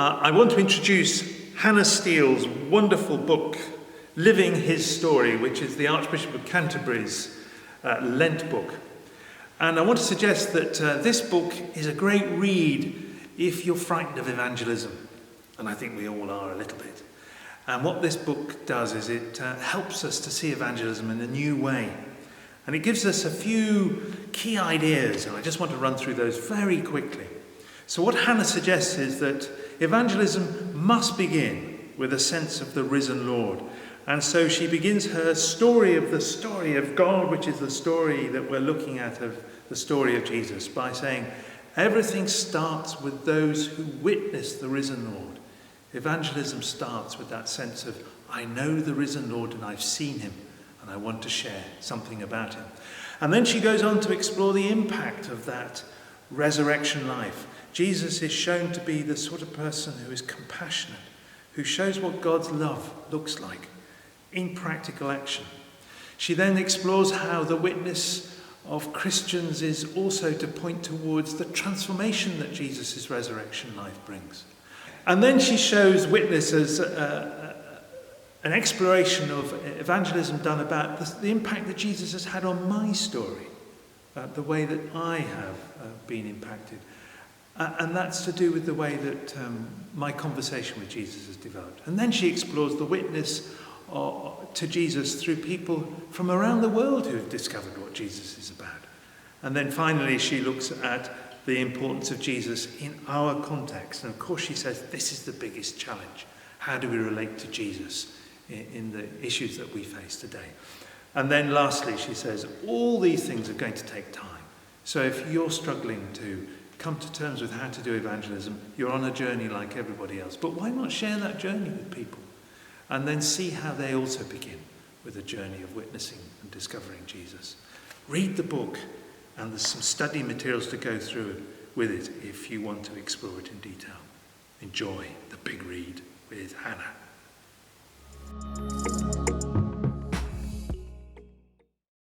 I want to introduce Hannah Steele's wonderful book, Living His Story, which is the Archbishop of Canterbury's Lent book. And I want to suggest that this book is a great read if you're frightened of evangelism. And I think we all are a little bit. And what this book does is it helps us to see evangelism in a new way. And it gives us a few key ideas, and I just want to run through those very quickly. So what Hannah suggests is that evangelism must begin with a sense of the risen Lord. And so she begins her story of the story of God, which is the story that we're looking at of the story of Jesus, by saying everything starts with those who witness the risen Lord. Evangelism starts with that sense of, I know the risen Lord and I've seen him and I want to share something about him. And then she goes on to explore the impact of that resurrection life. Jesus is shown to be the sort of person who is compassionate, who shows what God's love looks like in practical action. She then explores how the witness of Christians is also to point towards the transformation that Jesus' resurrection life brings. And then she shows witness as an exploration of evangelism done about the impact that Jesus has had on my story, the way that I have been impacted. And that's to do with the way that my conversation with Jesus has developed. And then she explores the witness to Jesus through people from around the world who have discovered what Jesus is about. And then finally she looks at the importance of Jesus in our context. And of course she says this is the biggest challenge. How do we relate to Jesus in the issues that we face today? And then lastly she says all these things are going to take time. So if you're struggling to come to terms with how to do evangelism, you're on a journey like everybody else. But why not share that journey with people? And then see how they also begin with a journey of witnessing and discovering Jesus. Read the book, and there's some study materials to go through with it if you want to explore it in detail. Enjoy the big read with Hannah.